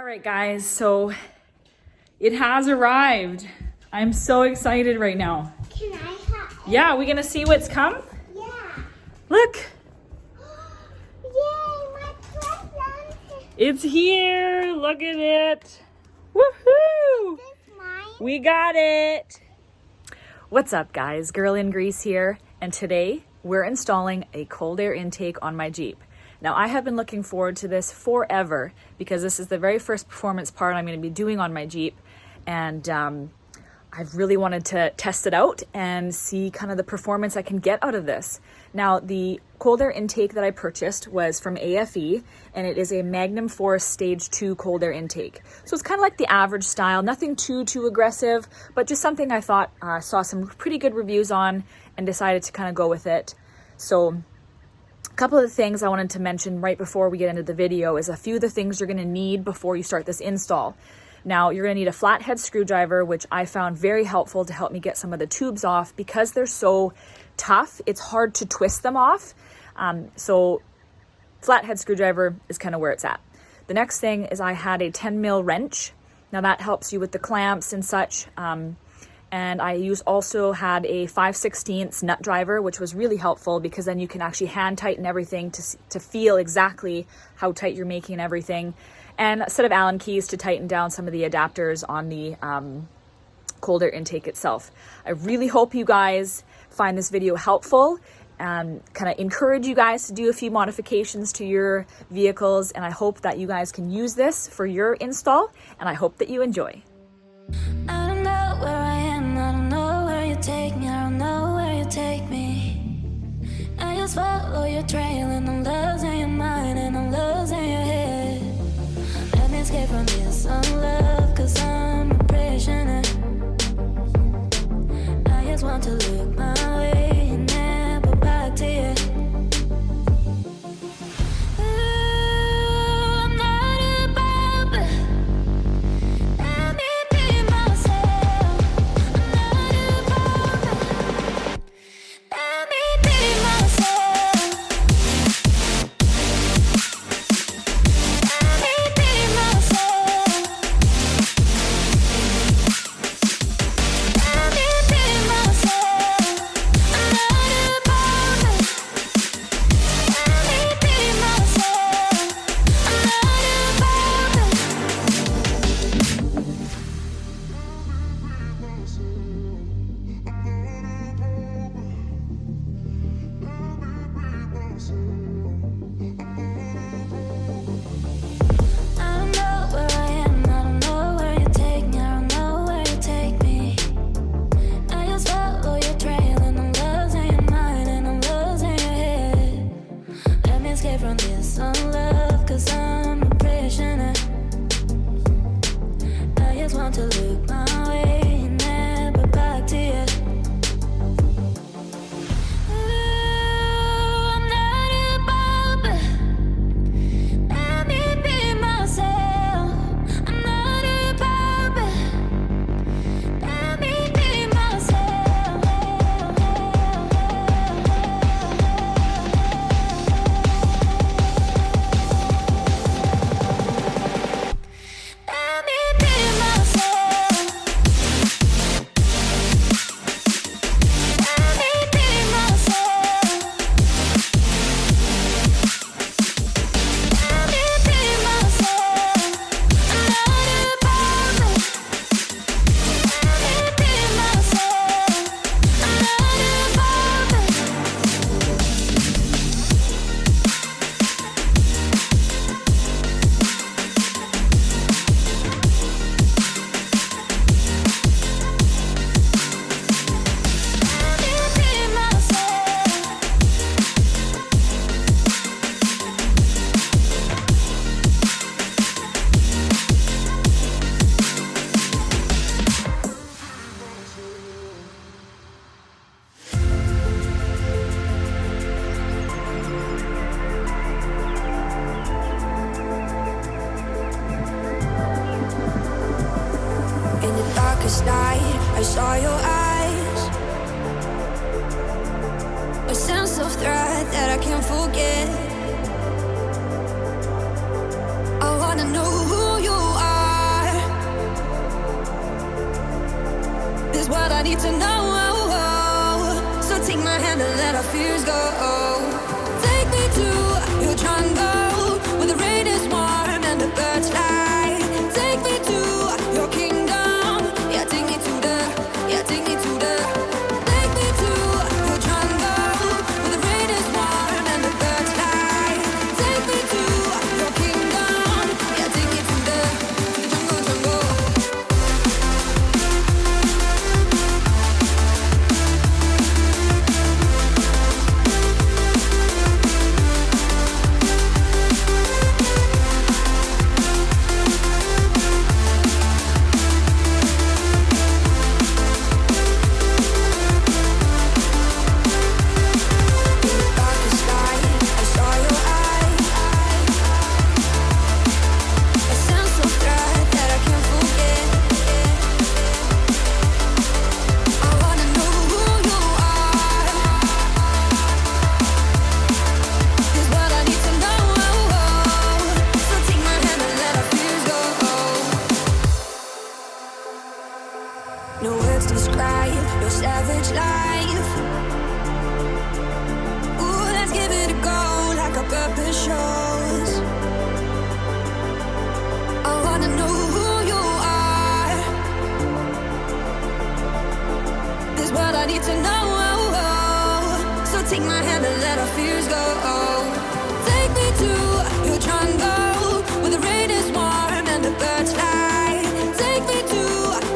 All right, guys, so it has arrived. I'm so excited right now. Can I have it? Yeah, we gonna see what's come? Yeah. Look, Yay, my present. it's here. Look at it. Woohoo! Is this mine? We got it. What's up, guys? Girl in Grease here, and today we're installing a cold air intake on my Jeep. Now, I have been looking forward to this forever because this is the very first performance part I'm going to be doing on my Jeep, and I've really wanted to test it out and see kind of the performance I can get out of this. Now, the cold air intake that I purchased was from AFE, and it is a Magnum FORCE Stage-2 cold air intake. So it's kind of like the average style, nothing too aggressive, but just something I thought saw some pretty good reviews on and decided to kind of go with it. So a couple of the things I wanted to mention right before we get into the video is a few of the things you're going to need before you start this install. Now, you're going to need a flathead screwdriver, which I found very helpful to help me get some of the tubes off. Because they're so tough, it's hard to twist them off. So flathead screwdriver is kind of where it's at. The next thing is I had a 10 mil wrench. Now that helps you with the clamps and such. And I also had a 5/16 nut driver, which was really helpful because then you can actually hand tighten everything to feel exactly how tight you're making everything. And a set of Allen keys to tighten down some of the adapters on the cold air intake itself. I really hope you guys find this video helpful and kind of encourage you guys to do a few modifications to your vehicles. And I hope that you guys can use this for your install, and I hope that you enjoy. I don't know where I am, I don't know where you take me, I don't know where you take me. I just follow your trail and I'm losing your mind and I'm losing your head. Let me escape from this unlove, cause I'm a prisoner. I just want to look my way and never back to you. darkest night, I saw your eyes. A sense of threat that I can't forget. I wanna know who you need to know. So take my hand and let our fears go. Take me to your jungle where the rain is warm and the birds fly. Take me to your kingdom. Yeah, take me to the. Yeah, take me to the. Take me to your jungle where the rain is warm and the birds fly. Take me to your kingdom. Yeah, take me to the jungle, jungle. No words to describe your savage life. Ooh, let's give it a go like our purpose shows. I wanna know who you are. This is what I need to know. So take my hand and let our fears go. Take me to your jungle where the rain is warm and the birds fly. Take me to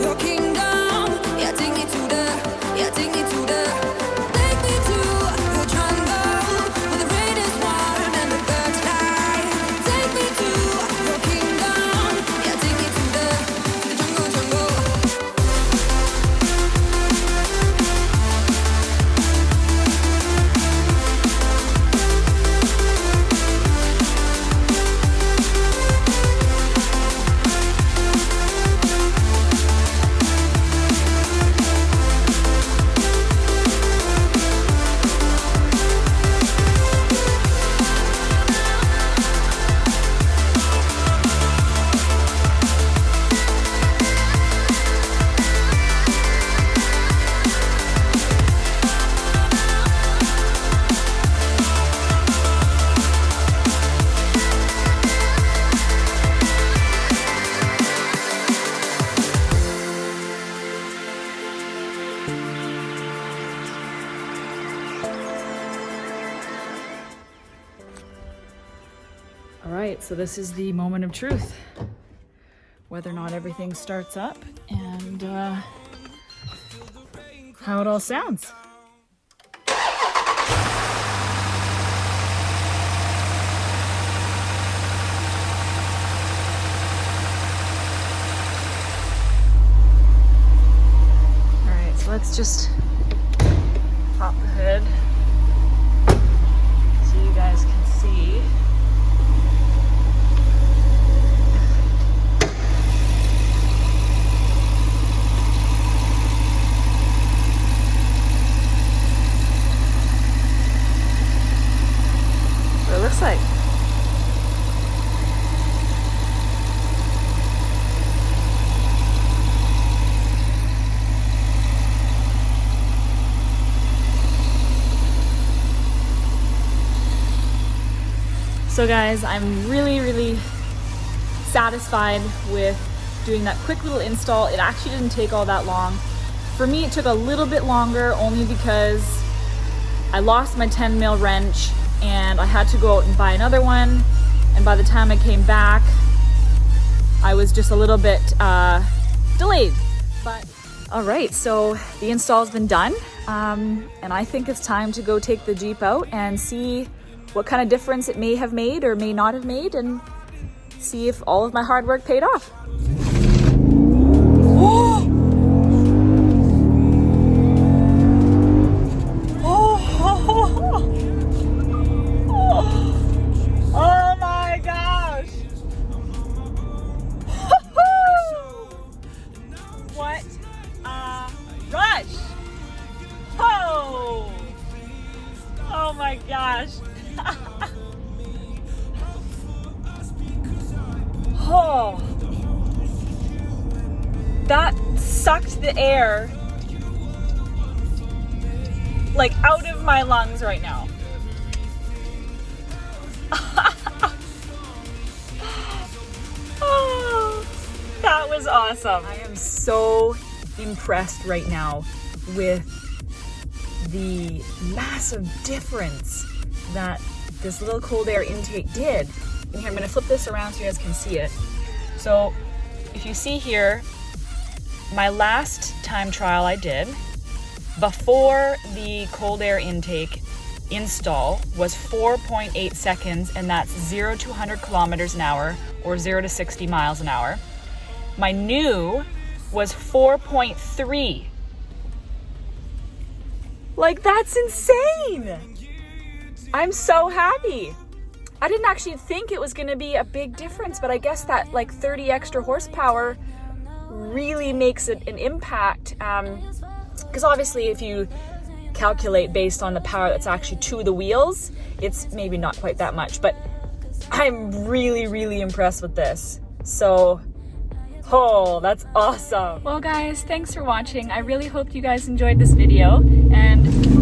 your kingdom. Yeah, take me to the. Yeah, take me to the. Take me to your jungle where the rain is warm and the birds fly. Take me to your kingdom. Yeah, take me to the jungle, jungle. All right, so this is the moment of truth. Whether or not everything starts up and how it all sounds. All right, so let's just pop the hood so you guys can see. What it looks like. So guys, I'm really satisfied with doing that quick little install. It actually didn't take all that long. For me, it took a little bit longer only because I lost my 10 mil wrench and I had to go out and buy another one. And by the time I came back, I was just a little bit delayed. But all right, so the install's been done. And I think it's time to go take the Jeep out and see what kind of difference it may have made or may not have made, and see if all of my hard work paid off. Oh my gosh! What a rush! Oh! Oh my gosh! Oh, that sucked the air like out of my lungs right now. Oh, that was awesome. I am so impressed right now with the massive difference that this little cold air intake did. And here, I'm gonna flip this around so you guys can see it. So if you see here, my last time trial I did before the cold air intake install was 4.8 seconds, and that's 0 to 100 kilometers an hour or 0 to 60 miles an hour. My new was 4.3. Like, that's insane. I'm so happy. I didn't actually think it was gonna be a big difference, but I guess that like 30 extra horsepower really makes it an impact. Because obviously if you calculate based on the power that's actually to the wheels, it's maybe not quite that much, but I'm really, really impressed with this. So, oh, that's awesome. Well guys, thanks for watching. I really hope you guys enjoyed this video, and